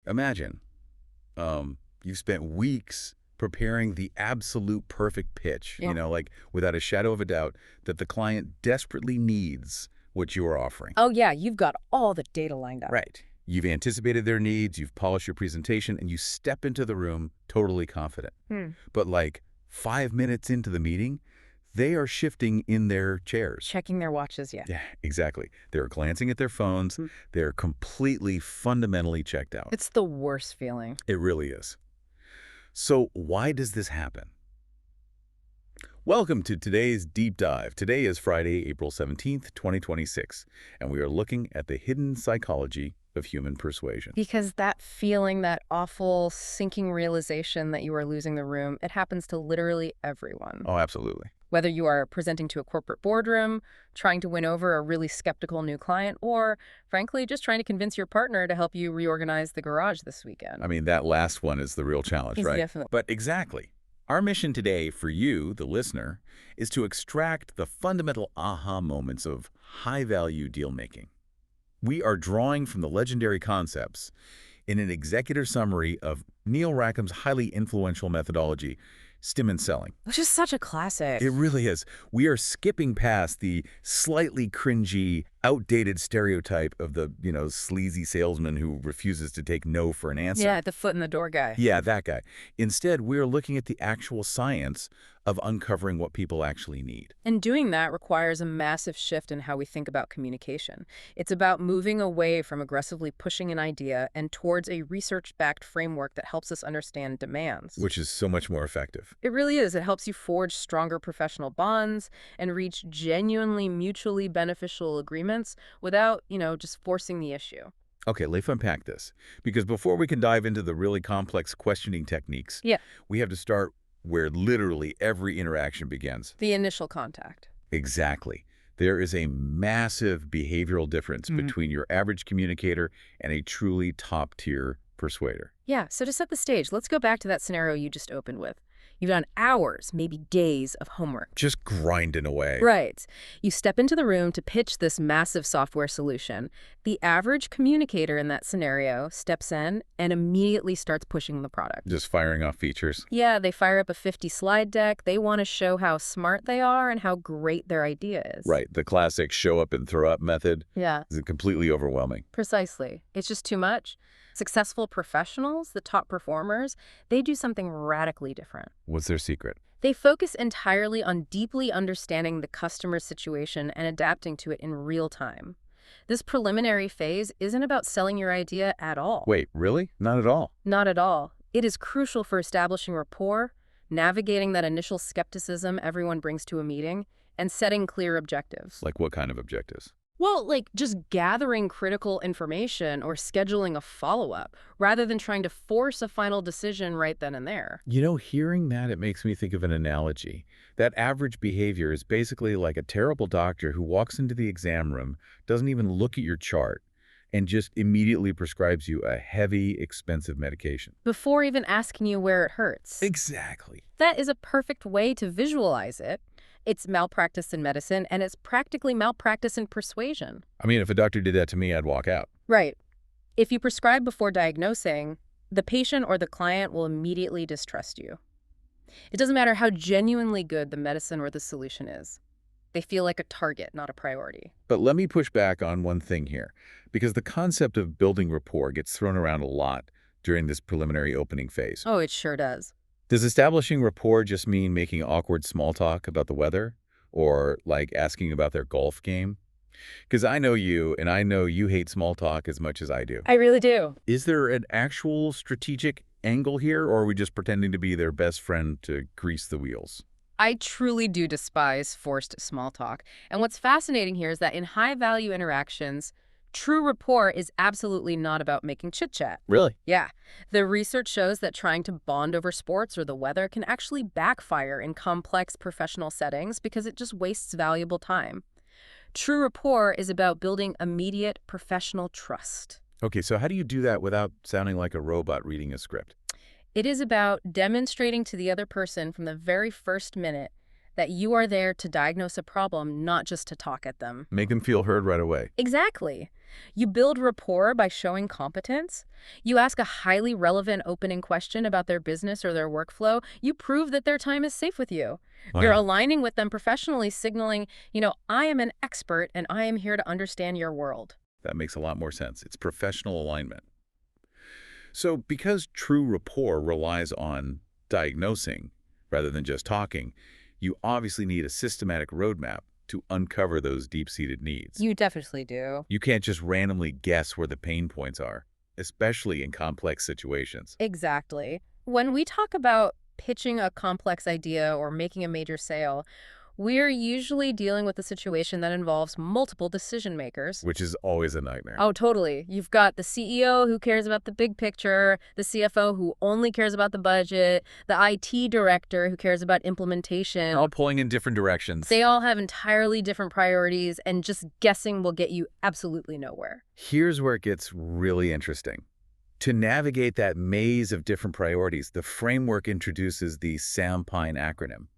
Imagine, you've spent weeks preparing the absolute perfect pitch, Yeah. like without a shadow of a doubt that the client desperately needs what you are offering. Oh, yeah, you've got all the data lined up. Right. You've anticipated their needs, you've polished your presentation, and you step into the room totally confident. Hmm. But like 5 minutes into the meeting, they are shifting in their chairs. Checking their watches, yeah. Yeah, exactly. They're glancing at their phones. Hmm. They're completely, fundamentally checked out. It's the worst feeling. It really is. So why does this happen? Welcome to today's deep dive. Today is Friday, April 17th, 2026, and we are looking at the hidden psychology of human persuasion. Because that feeling, that awful sinking realization that you are losing the room, it happens to literally everyone. Oh, absolutely. Whether you are presenting to a corporate boardroom, trying to win over a really skeptical new client, or, frankly, just trying to convince your partner to help you reorganize the garage this weekend. I mean, that last one is the real challenge, It's right? definitely. But exactly. Our mission today for you, the listener, is to extract the fundamental aha moments of high-value deal-making. We are drawing from the legendary concepts in an executive summary of Neil Rackham's highly influential methodology, stim and selling. Which is such a classic. It really is. We are skipping past the slightly cringy, outdated stereotype of the, sleazy salesman who refuses to take no for an answer. Yeah, the foot in the door guy. Yeah, that guy. Instead, we're looking at the actual science of uncovering what people actually need. And doing that requires a massive shift in how we think about communication. It's about moving away from aggressively pushing an idea and towards a research-backed framework that helps us understand demands. Which is so much more effective. It really is. It helps you forge stronger professional bonds and reach genuinely mutually beneficial agreements without, just forcing the issue. Okay, let's unpack this. Because before we can dive into the really complex questioning techniques, Yeah. we have to start where literally every interaction begins. The initial contact. Exactly. There is a massive behavioral difference between your average communicator and a truly top-tier persuader. Yeah, so to set the stage, let's go back to that scenario you just opened with. You've done hours, maybe days of homework. Just grinding away. Right. You step into the room to pitch this massive software solution. The average communicator in that scenario steps in and immediately starts pushing the product. Just firing off features. Yeah, they fire up a 50-slide deck. They want to show how smart they are and how great their idea is. Right. The classic show up and throw up method Yeah, is completely overwhelming. precisely. It's just too much. Successful professionals, the top performers, they do something radically different. What's their secret? They focus entirely on deeply understanding the customer's situation and adapting to it in real time. This preliminary phase isn't about selling your idea at all. Wait, really? Not at all. Not at all. It is crucial for establishing rapport, navigating that initial skepticism everyone brings to a meeting, and setting clear objectives. Like what kind of objectives? Well, like just gathering critical information or scheduling a follow-up, rather than trying to force a final decision right then and there. Hearing that, it makes me think of an analogy. That average behavior is basically like a terrible doctor who walks into the exam room, doesn't even look at your chart, and just immediately prescribes you a heavy, expensive medication. Before even asking you where it hurts. Exactly. That is a perfect way to visualize it. It's malpractice in medicine, and it's practically malpractice in persuasion. I mean, if a doctor did that to me, I'd walk out. Right. If you prescribe before diagnosing, the patient or the client will immediately distrust you. It doesn't matter how genuinely good the medicine or the solution is. They feel like a target, not a priority. But let me push back on one thing here, because the concept of building rapport gets thrown around a lot during this preliminary opening phase. Oh, it sure does. Does establishing rapport just mean making awkward small talk about the weather? Or like asking about their golf game? Because I know you, and I know you hate small talk as much as I do. I really do. Is there an actual strategic angle here, or are we just pretending to be their best friend to grease the wheels? I truly do despise forced small talk. And what's fascinating here is that in high-value interactions, true rapport is absolutely not about making chit-chat. Really? Yeah. The research shows that trying to bond over sports or the weather can actually backfire in complex professional settings because it just wastes valuable time. True rapport is about building immediate professional trust. Okay, so how do you do that without sounding like a robot reading a script? It is about demonstrating to the other person from the very first minute that you are there to diagnose a problem, not just to talk at them. Make them feel heard right away. Exactly. You build rapport by showing competence. You ask a highly relevant opening question about their business or their workflow. You prove that their time is safe with you. You're aligning with them professionally, signaling, I am an expert and I am here to understand your world. That makes a lot more sense. It's professional alignment. So because true rapport relies on diagnosing rather than just talking, you obviously need a systematic roadmap to uncover those deep-seated needs. You definitely do. You can't just randomly guess where the pain points are, especially in complex situations. Exactly. When we talk about pitching a complex idea or making a major sale, we're usually dealing with a situation that involves multiple decision makers. Which is always a nightmare. Oh, totally. You've got the CEO who cares about the big picture, the CFO who only cares about the budget, the IT director who cares about implementation. All pulling in different directions. They all have entirely different priorities, and just guessing will get you absolutely nowhere. Here's where it gets really interesting. To navigate that maze of different priorities, the framework introduces the SAMPINE acronym.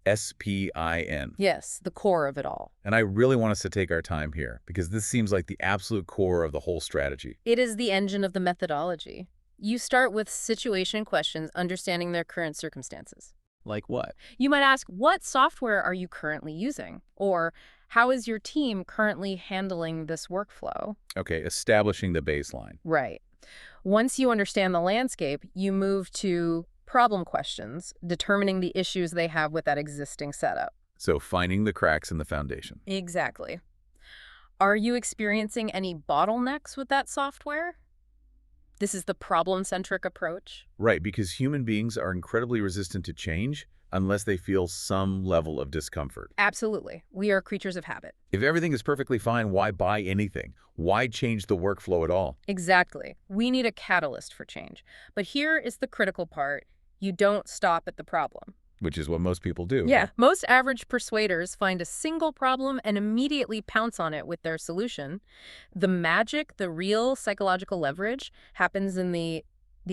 SPIN. Yes, the core of it all. And I really want us to take our time here because this seems like the absolute core of the whole strategy. It is the engine of the methodology. You start with situation questions, understanding their current circumstances. Like what? You might ask, what software are you currently using? Or how is your team currently handling this workflow? Okay, establishing the baseline. Right. Once you understand the landscape, you move to problem questions, determining the issues they have with that existing setup. So finding the cracks in the foundation. Exactly. Are you experiencing any bottlenecks with that software? This is the problem-centric approach. Right, because human beings are incredibly resistant to change unless they feel some level of discomfort. Absolutely. We are creatures of habit. If everything is perfectly fine, why buy anything? Why change the workflow at all? Exactly. We need a catalyst for change. But here is the critical part. You don't stop at the problem. Which is what most people do. Yeah. Most average persuaders find a single problem and immediately pounce on it with their solution. The magic, the real psychological leverage, happens in the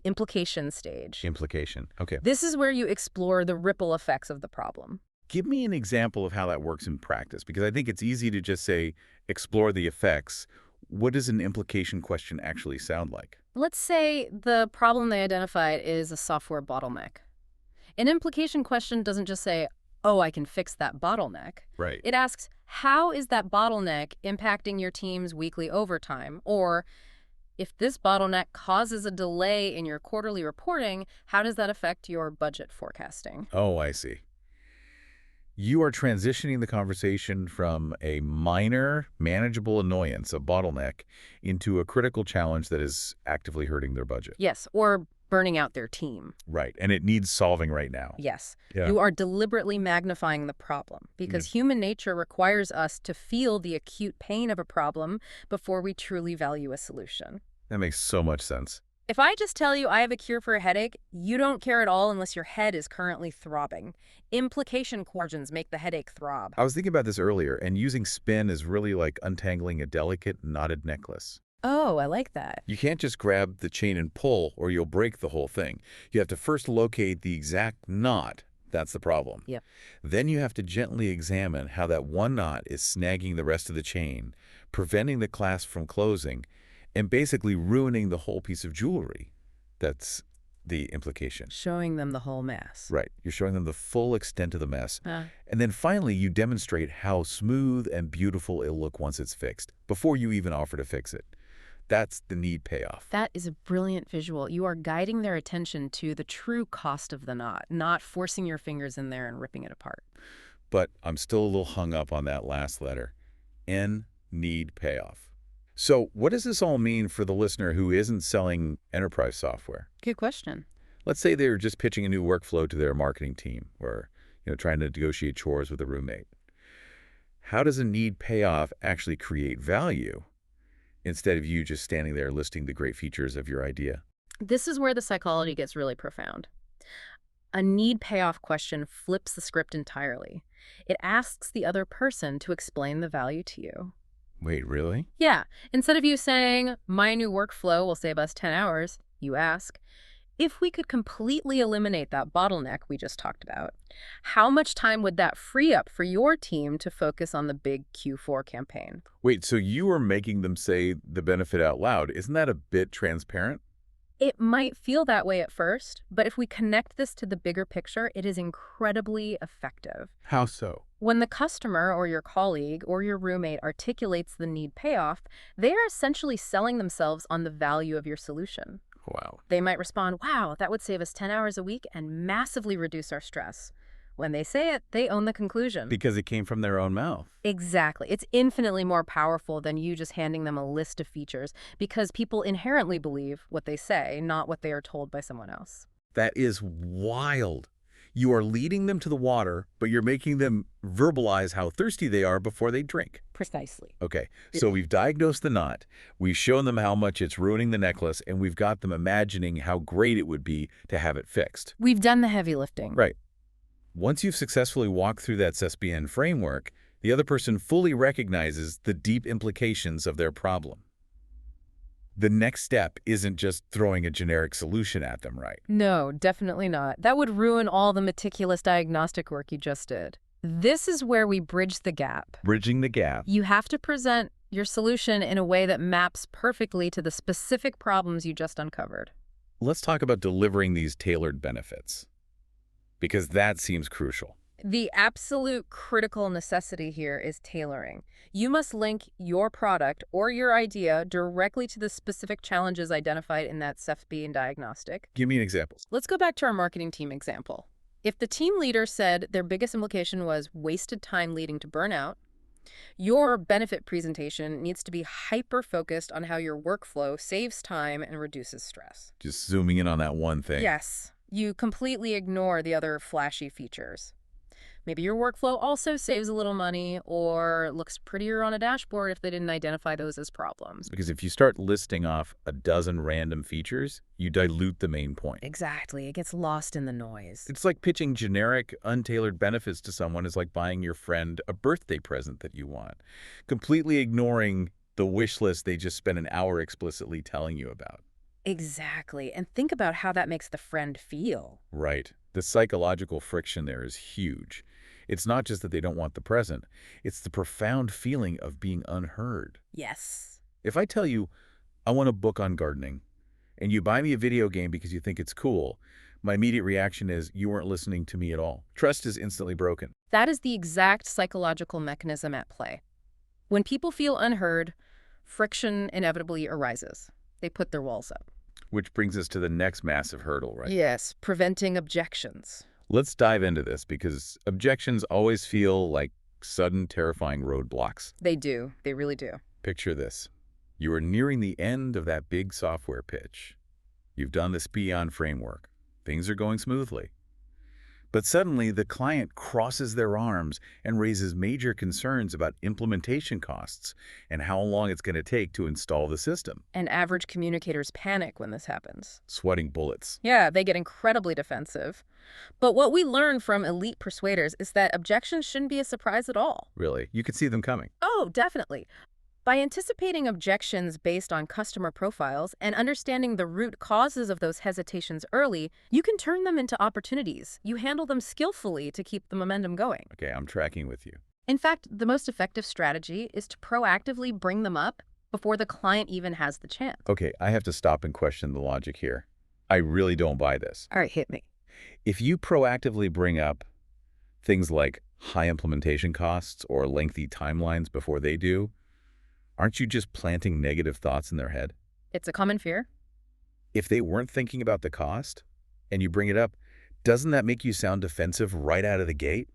implication stage. Implication. Okay. This is where you explore the ripple effects of the problem. Give me an example of how that works in practice, because I think it's easy to just say, explore the effects. What does an implication question actually sound like? Let's say the problem they identified is a software bottleneck. An implication question doesn't just say, oh, I can fix that bottleneck. Right. It asks, how is that bottleneck impacting your team's weekly overtime? Or, if this bottleneck causes a delay in your quarterly reporting, how does that affect your budget forecasting? Oh, I see. You are transitioning the conversation from a minor, manageable annoyance, a bottleneck, into a critical challenge that is actively hurting their budget. Yes, or burning out their team. Right, and it needs solving right now. Yes. Yeah. You are deliberately magnifying the problem because human nature requires us to feel the acute pain of a problem before we truly value a solution. That makes so much sense. If I just tell you I have a cure for a headache, you don't care at all unless your head is currently throbbing. Implication questions make the headache throb. I was thinking about this earlier, and using spin is really like untangling a delicate, knotted necklace. Oh, I like that. You can't just grab the chain and pull, or you'll break the whole thing. You have to first locate the exact knot. That's the problem. Yep. Then you have to gently examine how that one knot is snagging the rest of the chain, preventing the clasp from closing, and basically ruining the whole piece of jewelry. That's the implication. Showing them the whole mess. Right. You're showing them the full extent of the mess. Uh. And then finally, you demonstrate how smooth and beautiful it'll look once it's fixed, before you even offer to fix it. That's the need payoff. That is a brilliant visual. You are guiding their attention to the true cost of the knot, not forcing your fingers in there and ripping it apart. But I'm still a little hung up on that last letter. N, need payoff. So what does this all mean for the listener who isn't selling enterprise software? Good question. Let's say they're just pitching a new workflow to their marketing team or trying to negotiate chores with a roommate. How does a need payoff actually create value instead of you just standing there listing the great features of your idea? This is where the psychology gets really profound. A need payoff question flips the script entirely. It asks the other person to explain the value to you. Wait, really? Yeah. Instead of you saying, my new workflow will save us 10 hours, you ask, If we could completely eliminate that bottleneck we just talked about, how much time would that free up for your team to focus on the big Q4 campaign? Wait, so you are making them say the benefit out loud. Isn't that a bit transparent? It might feel that way at first, but if we connect this to the bigger picture, it is incredibly effective. How so? When the customer or your colleague or your roommate articulates the need payoff, they are essentially selling themselves on the value of your solution. Wow. They might respond, wow, that would save us 10 hours a week and massively reduce our stress. When they say it, they own the conclusion. Because it came from their own mouth. Exactly. It's infinitely more powerful than you just handing them a list of features because people inherently believe what they say, not what they are told by someone else. That is wild. You are leading them to the water, but you're making them verbalize how thirsty they are before they drink. Precisely. Okay, so we've diagnosed the knot, we've shown them how much it's ruining the necklace, and we've got them imagining how great it would be to have it fixed. We've done the heavy lifting. Right. Once you've successfully walked through that SESPN framework, the other person fully recognizes the deep implications of their problem. The next step isn't just throwing a generic solution at them, right? No, definitely not. That would ruin all the meticulous diagnostic work you just did. This is where we bridge the gap. Bridging the gap. You have to present your solution in a way that maps perfectly to the specific problems you just uncovered. Let's talk about delivering these tailored benefits, because that seems crucial. The absolute critical necessity here is tailoring. You must link your product or your idea directly to the specific challenges identified in that SESPN diagnostic. Give me an example. Let's go back to our marketing team example. If the team leader said their biggest implication was wasted time leading to burnout, your benefit presentation needs to be hyper-focused on how your workflow saves time and reduces stress. Just zooming in on that one thing. Yes, you completely ignore the other flashy features. Maybe your workflow also saves a little money or looks prettier on a dashboard if they didn't identify those as problems. Because if you start listing off a dozen random features, you dilute the main point. Exactly. It gets lost in the noise. It's like pitching generic, untailored benefits to someone is like buying your friend a birthday present that you want, completely ignoring the wish list they just spent an hour explicitly telling you about. Exactly. And think about how that makes the friend feel. Right. The psychological friction there is huge. It's not just that they don't want the present. It's the profound feeling of being unheard. Yes. If I tell you, I want a book on gardening, and you buy me a video game because you think it's cool, my immediate reaction is you weren't listening to me at all. Trust is instantly broken. That is the exact psychological mechanism at play. When people feel unheard, friction inevitably arises. They put their walls up. Which brings us to the next massive hurdle, right? Yes, preventing objections. Let's dive into this because objections always feel like sudden, terrifying roadblocks. They do. They really do. Picture this. You are nearing the end of that big software pitch. You've done the SPION framework. Things are going smoothly. But suddenly, the client crosses their arms and raises major concerns about implementation costs and how long it's going to take to install the system. And average communicators panic when this happens. Sweating bullets. Yeah, they get incredibly defensive. But what we learn from elite persuaders is that objections shouldn't be a surprise at all. Really? You could see them coming. Oh, definitely. By anticipating objections based on customer profiles and understanding the root causes of those hesitations early, you can turn them into opportunities. You handle them skillfully to keep the momentum going. Okay, I'm tracking with you. In fact, the most effective strategy is to proactively bring them up before the client even has the chance. Okay, I have to stop and question the logic here. I really don't buy this. All right, hit me. If you proactively bring up things like high implementation costs or lengthy timelines before they do, aren't you just planting negative thoughts in their head? It's a common fear. If they weren't thinking about the cost and you bring it up, doesn't that make you sound defensive right out of the gate?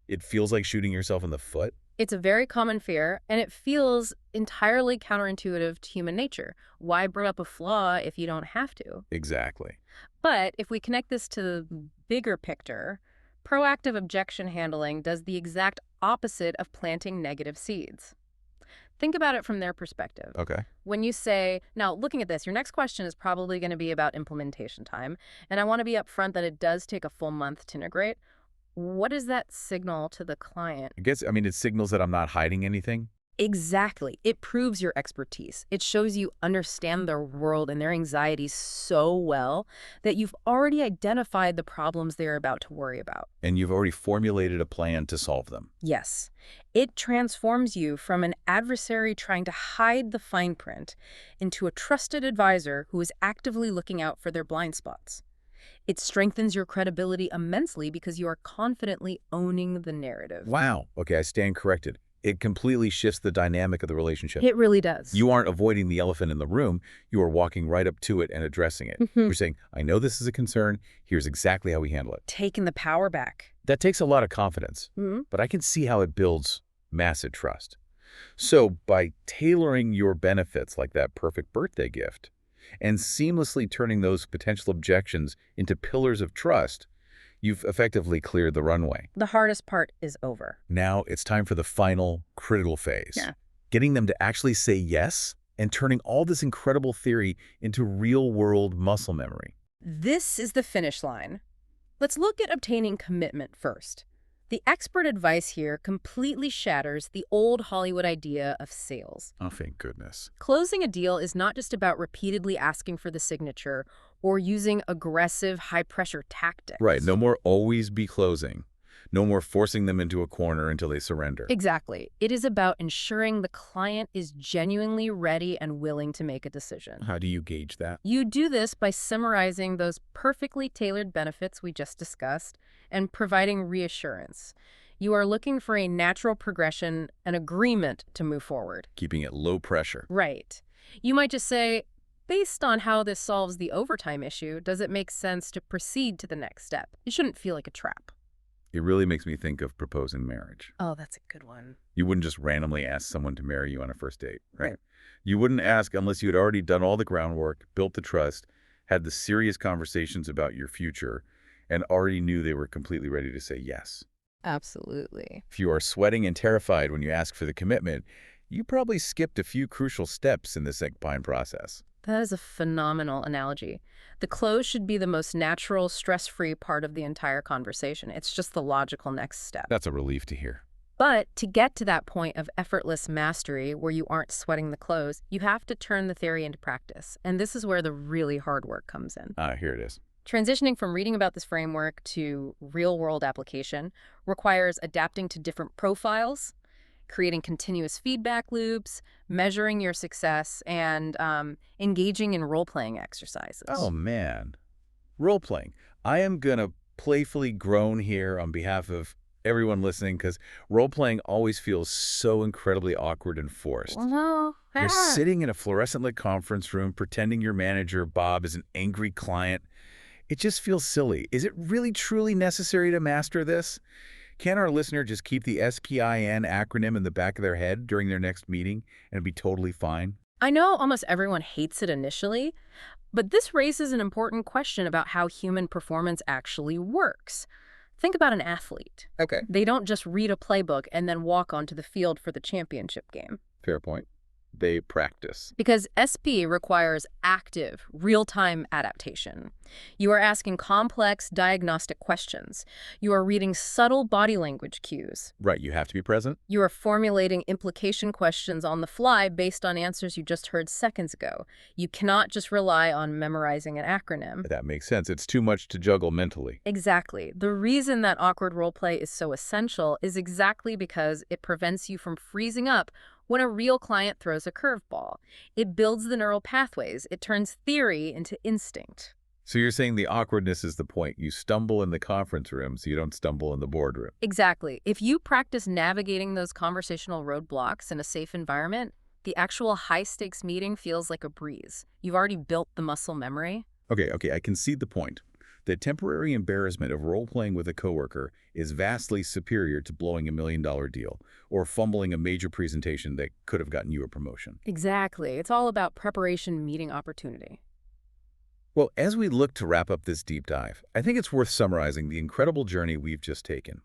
It feels like shooting yourself in the foot. It's a very common fear, and it feels entirely counterintuitive to human nature. Why bring up a flaw if you don't have to? Exactly. But if we connect this to the bigger picture, proactive objection handling does the exact opposite of planting negative seeds. Think about it from their perspective. Okay. When you say, now looking at this, your next question is probably going to be about implementation time, and I want to be upfront that it does take a full month to integrate. What does that signal to the client? I guess, it signals that I'm not hiding anything. Exactly. It proves your expertise. It shows you understand their world and their anxieties so well that you've already identified the problems they're about to worry about. And you've already formulated a plan to solve them. Yes. It transforms you from an adversary trying to hide the fine print into a trusted advisor who is actively looking out for their blind spots. It strengthens your credibility immensely because you are confidently owning the narrative. Wow. Okay, I stand corrected. It completely shifts the dynamic of the relationship. It really does. You aren't avoiding the elephant in the room. You are walking right up to it and addressing it. You're saying, I know this is a concern. Here's exactly how we handle it. Taking the power back. That takes a lot of confidence, but I can see how it builds massive trust. So by tailoring your benefits like that perfect birthday gift and seamlessly turning those potential objections into pillars of trust, you've effectively cleared the runway. The hardest part is over. Now it's time for the final critical phase. Getting them to actually say yes and turning all this incredible theory into real-world muscle memory. This is the finish line. Let's look at obtaining commitment first. The expert advice here completely shatters the old Hollywood idea of sales. Oh, thank goodness. Closing a deal is not just about repeatedly asking for the signature or using aggressive, high-pressure tactics. Right. No more always be closing. No more forcing them into a corner until they surrender. Exactly. It is about ensuring the client is genuinely ready and willing to make a decision. How do you gauge that? You do this by summarizing those perfectly tailored benefits we just discussed and providing reassurance. You are looking for a natural progression, an agreement to move forward. Keeping it low pressure. Right. You might just say, based on how this solves the overtime issue, does it make sense to proceed to the next step? It shouldn't feel like a trap. It really makes me think of proposing marriage. Oh, that's a good one. You wouldn't just randomly ask someone to marry you on a first date, right? You wouldn't ask unless you had already done all the groundwork, built the trust, had the serious conversations about your future, and already knew they were completely ready to say yes. Absolutely. If you are sweating and terrified when you ask for the commitment, you probably skipped a few crucial steps in this buying process. That is a phenomenal analogy. The close should be the most natural, stress-free part of the entire conversation. It's just the logical next step. That's a relief to hear. But to get to that point of effortless mastery where you aren't sweating the close, you have to turn the theory into practice. And this is where the really hard work comes in. Here it is. Transitioning from reading about this framework to real-world application requires adapting to different profiles, creating continuous feedback loops, measuring your success, and engaging in role-playing exercises. Oh, man. Role-playing. I am going to playfully groan here on behalf of everyone listening because role-playing always feels so incredibly awkward and forced. Well, You're sitting in a fluorescent-lit conference room pretending your manager, Bob, is an angry client. It just feels silly. Is it really truly necessary to master this? Can our listener just keep the SPIN acronym in the back of their head during their next meeting and be totally fine? I know almost everyone hates it initially, but this raises an important question about how human performance actually works. Think about an athlete. Okay. They don't just read a playbook and then walk onto the field for the championship game. Fair point. They practice. Because SP requires active, real-time adaptation. You are asking complex diagnostic questions. You are reading subtle body language cues. Right, you have to be present. You are formulating implication questions on the fly based on answers you just heard seconds ago. You cannot just rely on memorizing an acronym. That makes sense. It's too much to juggle mentally. Exactly. The reason that awkward roleplay is so essential is exactly because it prevents you from freezing up when a real client throws a curveball. It builds the neural pathways. It turns theory into instinct. So you're saying the awkwardness is the point. You stumble in the conference room so you don't stumble in the boardroom. Exactly. If you practice navigating those conversational roadblocks in a safe environment, the actual high-stakes meeting feels like a breeze. You've already built the muscle memory. Okay, I concede the point. The temporary embarrassment of role-playing with a coworker is vastly superior to blowing $1 million deal or fumbling a major presentation that could have gotten you a promotion. Exactly. It's all about preparation meeting opportunity. Well, as we look to wrap up this deep dive, I think it's worth summarizing the incredible journey we've just taken.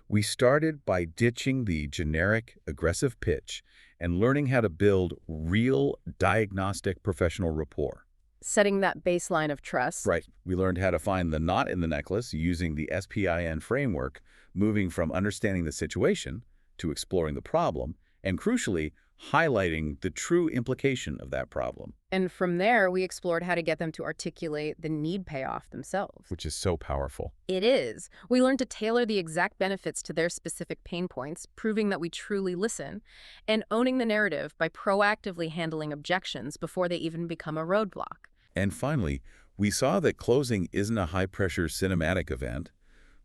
We started by ditching the generic, aggressive pitch and learning how to build real diagnostic professional rapport. Setting that baseline of trust. Right. We learned how to find the knot in the necklace using the SPIN framework, moving from understanding the situation to exploring the problem and crucially, highlighting the true implication of that problem, And from there, we explored how to get them to articulate the need-payoff themselves. which is so powerful. It is. We learned to tailor the exact benefits to their specific pain points, proving that we truly listen, and owning the narrative by proactively handling objections before they even become a roadblock. And finally, we saw that closing isn't a high-pressure cinematic event,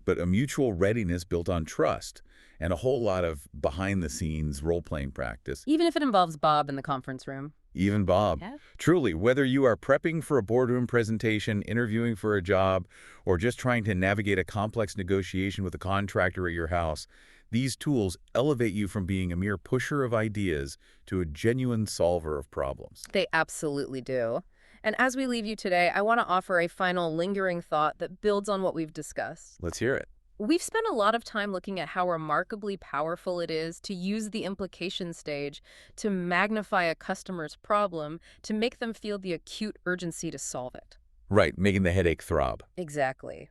but a mutual readiness built on trust and a whole lot of behind-the-scenes role-playing practice. Even if it involves Bob in the conference room. Even Bob. Yeah. Truly, whether you are prepping for a boardroom presentation, interviewing for a job, or just trying to navigate a complex negotiation with a contractor at your house, these tools elevate you from being a mere pusher of ideas to a genuine solver of problems. They absolutely do. And as we leave you today, I want to offer a final lingering thought that builds on what we've discussed. Let's hear it. We've spent a lot of time looking at how remarkably powerful it is to use the implication stage to magnify a customer's problem to make them feel the acute urgency to solve it. Right, making the headache throb. Exactly.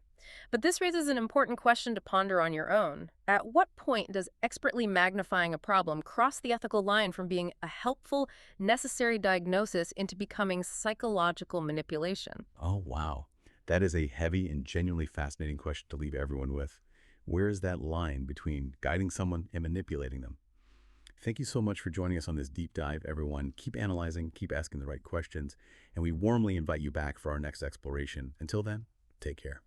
But this raises an important question to ponder on your own. At what point does expertly magnifying a problem cross the ethical line from being a helpful, necessary diagnosis into becoming psychological manipulation? Oh, wow. That is a heavy and genuinely fascinating question to leave everyone with. Where is that line between guiding someone and manipulating them? Thank you so much for joining us on this deep dive, everyone. Keep analyzing, keep asking the right questions, and we warmly invite you back for our next exploration. Until then, take care.